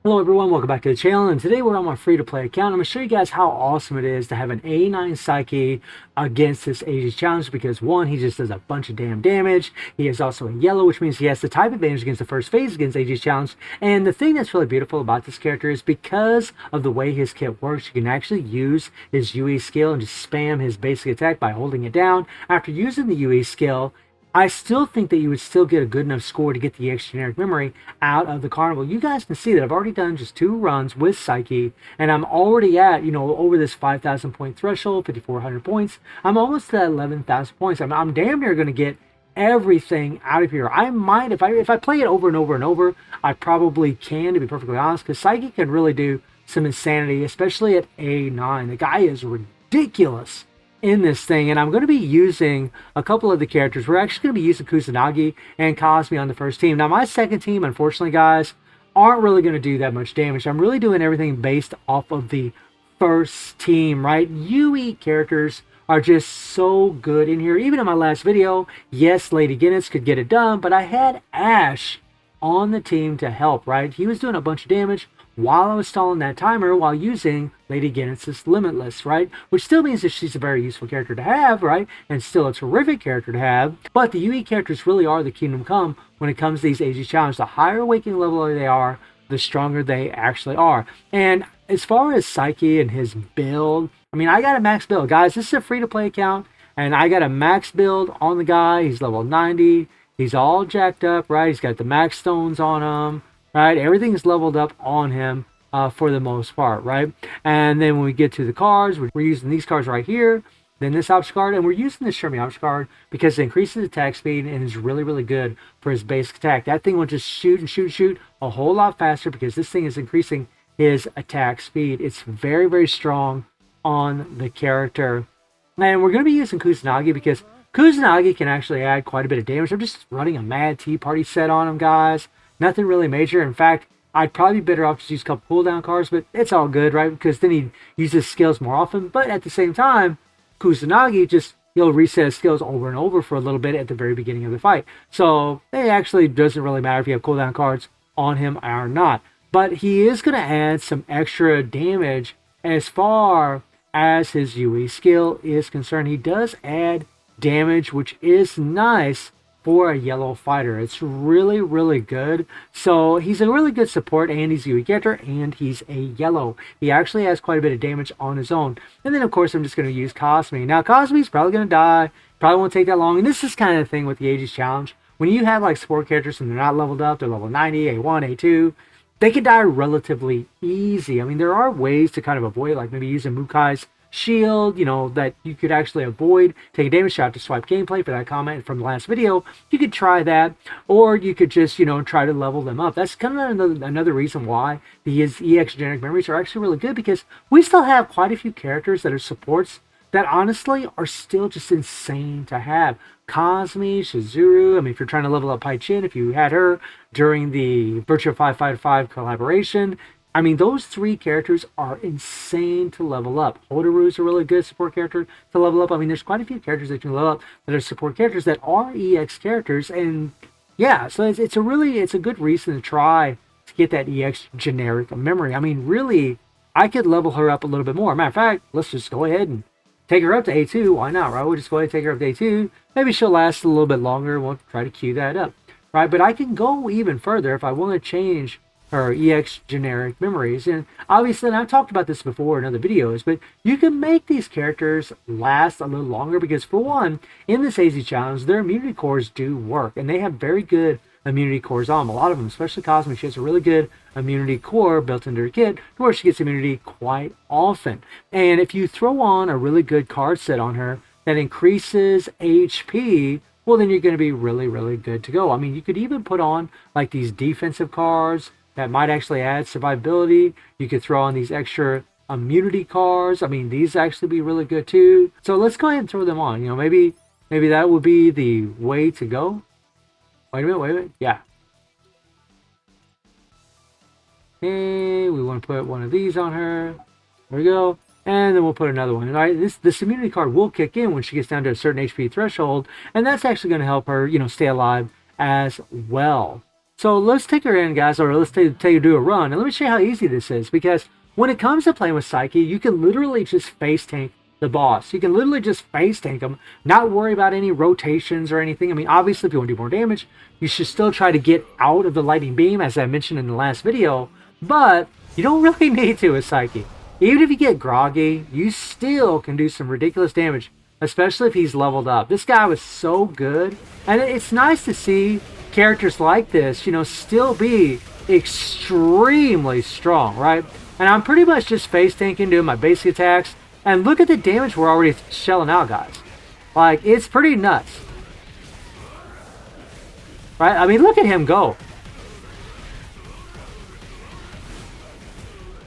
Hello everyone, welcome back to the channel, and today we're on my free-to-play account. I'm going to show you guys how awesome it is to have an A9 Saiki against this Ages Challenge because one, he just does a bunch of damn damage. He is also a yellow, which means he has the type advantage against the first phase against Ages Challenge. And the thing that's really beautiful about this character is because of the way his kit works, you can actually use his UE skill and just spam his basic attack by holding it down. After using the UE skill, I still think that you would still get a good enough score to get the EX generic memory out of the carnival. You guys can see that I've already done just 2 runs with Saiki, and I'm already at, over this 5,000 point threshold, 5,400 points. I'm almost at 11,000 points. I'm damn near going to get everything out of here. I might, if I play it over and over and over, I probably can, to be perfectly honest, because Saiki can really do some insanity, especially at A9. The guy is ridiculous in this thing, and I'm going to be using a couple of the characters. We're actually going to be using Kusanagi and Cosme on the first team. Now, my second team, unfortunately, guys, aren't really going to do that much damage. I'm really doing everything based off of the first team, right? UE characters are just so good in here. Even in my last video, yes, Lady Guinness could get it done, but I had Ash on the team to help, right? He was doing a bunch of damage while I was stalling that timer while using Lady Guinness's Limitless, right? Which still means that she's a very useful character to have, right? And still a terrific character to have. But the UE characters really are the Kingdom Come when it comes to these Ages Challenge. The higher awakening level they are, the stronger they actually are. And as far as Saiki and his build, I mean, I got a max build. Guys, this is a free-to-play account, and I got a max build on the guy. He's level 90. He's all jacked up, right? He's got the max stones on him. Right, everything's leveled up on him for the most part, right? And then when we get to the cards, we're using these cards right here, then this option card, and we're using this Shermie option card because it increases attack speed and is really, really good for his basic attack. That thing will just shoot and shoot and shoot a whole lot faster because this thing is increasing his attack speed. It's very, very strong on the character. And we're going to be using Kusanagi because Kusanagi can actually add quite a bit of damage. I'm just running a Mad Tea Party set on him, guys. Nothing really major. In fact, I'd probably be better off just use a couple cooldown cards, but it's all good, right? Because then he uses skills more often. But at the same time, Kusanagi he'll reset his skills over and over for a little bit at the very beginning of the fight. So it actually doesn't really matter if you have cooldown cards on him or not. But he is going to add some extra damage as far as his UE skill is concerned. He does add damage, which is nice for a yellow fighter. It's really, really good. So he's a really good support, and he's a UE character, and he's a yellow. He actually has quite a bit of damage on his own. And then, of course, I'm just going to use Cosme. Now, Cosme's probably going to die. Probably won't take that long. And this is kind of the thing with the Ages Challenge. When you have, like, support characters and they're not leveled up, they're level 90, A1, A2, they can die relatively easy. I mean, there are ways to kind of avoid, like maybe using Mukai's shield, that you could actually avoid taking damage shot to swipe gameplay for that comment from the last video. You could try that, or you could just try to level them up. That's kind of another reason why these EX generic memories are actually really good, because we still have quite a few characters that are supports that honestly are still just insane to have. Cosme, Shizuru, I mean, if you're trying to level up Pai Chin, if you had her during the Virtua 555 collaboration, I mean, those 3 characters are insane to level up. Hotaru's a really good support character to level up. I mean, there's quite a few characters that you can level up that are support characters that are EX characters. And yeah, so it's a good reason to try to get that EX generic memory. I mean, really, I could level her up a little bit more. Matter of fact, let's just go ahead and take her up to A2. Why not, right? We'll just go ahead and take her up to A2. Maybe she'll last a little bit longer. We'll try to queue that up, right? But I can go even further if I want to change her EX generic memories. And obviously, and I've talked about this before in other videos, but you can make these characters last a little longer because, for one, in this AZ challenge, their immunity cores do work, and they have very good immunity cores on them. A lot of them, especially Cosme, she has a really good immunity core built into her kit where she gets immunity quite often. And if you throw on a really good card set on her that increases HP, well, then you're going to be really, really good to go. I mean, you could even put on like these defensive cards that might actually add survivability. You could throw on these extra immunity cards. I mean, these actually be really good too. So let's go ahead and throw them on. Maybe that would be the way to go. Wait a minute. Yeah. Okay, we want to put one of these on her. There we go. And then we'll put another one. All right, this immunity card will kick in when she gets down to a certain HP threshold, and that's actually going to help her, stay alive as well. So let's take her in, guys, or let's take you do a run, and let me show you how easy this is. Because when it comes to playing with Saiki, you can literally just face tank the boss. You can literally just face tank him, not worry about any rotations or anything. I mean, obviously, if you want to do more damage, you should still try to get out of the lightning beam, as I mentioned in the last video. But you don't really need to with Saiki. Even if you get groggy, you still can do some ridiculous damage, especially if he's leveled up. This guy was so good, and it's nice to see characters like this, you know, still be extremely strong, right? And I'm pretty much just face tanking, doing my basic attacks, and look at the damage we're already shelling out, guys. Like, it's pretty nuts, right? I mean, look at him go.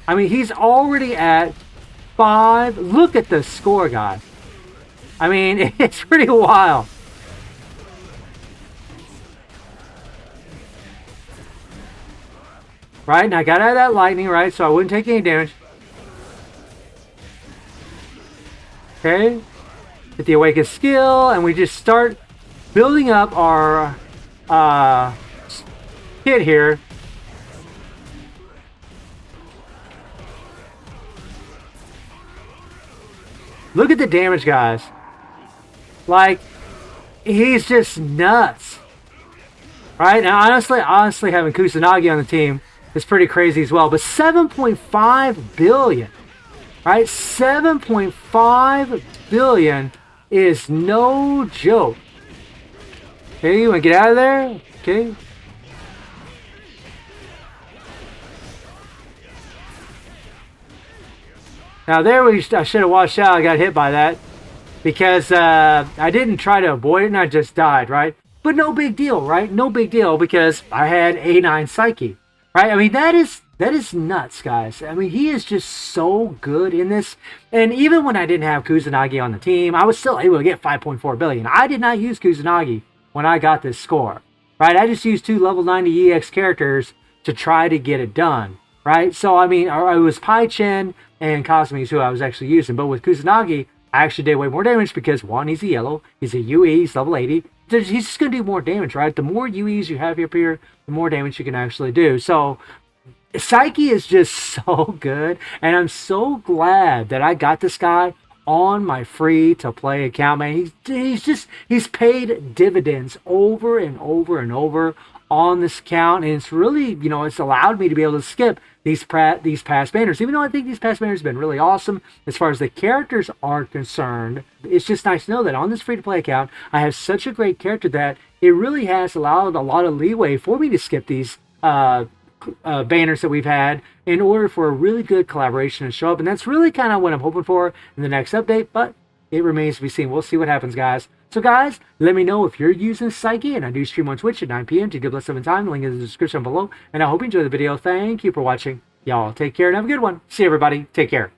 I mean, he's already at 5. Look at the score, guys. I mean, it's pretty wild. Right, and I got out of that lightning, right, so I wouldn't take any damage. Okay, get the awakened skill, and we just start building up our kit here. Look at the damage, guys. Like, he's just nuts. Right, now honestly having Kusanagi on the team is pretty crazy as well. But 7.5 billion, right? 7.5 billion is no joke. Okay, you want to get out of there? Okay. Now there I should have watched out. I got hit by that because I didn't try to avoid it and I just died, right? But no big deal, right? No big deal because I had A9 Saiki, right? I mean, that is nuts, guys. I mean, he is just so good in this. And even when I didn't have Kusanagi on the team, I was still able to get 5.4 billion. I did not use Kusanagi when I got this score, right? I just used 2 level 90 EX characters to try to get it done, right? So, I mean, it was Pai Chen and Cosme who I was actually using. But with Kusanagi, I actually did way more damage because, one, he's a yellow. He's a UE. He's level 80. He's just going to do more damage, right? The more UEs you have up here, the more damage you can actually do. So, Saiki is just so good. And I'm so glad that I got this guy on my free-to-play account, man. He's paid dividends over and over and over on this account. And it's really, you know, it's allowed me to be able to skip these past banners, even though I think these past banners have been really awesome as far as the characters are concerned. It's just nice to know that on this free-to-play account, I have such a great character that it really has allowed a lot of leeway for me to skip these banners that we've had in order for a really good collaboration to show up. And that's really kind of what I'm hoping for in the next update, but it remains to be seen. We'll see what happens, guys. So, guys, let me know if you're using Saiki, and I do stream on Twitch at 9 p.m. GW7 time. The link is in the description below. And I hope you enjoyed the video. Thank you for watching. Y'all take care and have a good one. See you, everybody. Take care.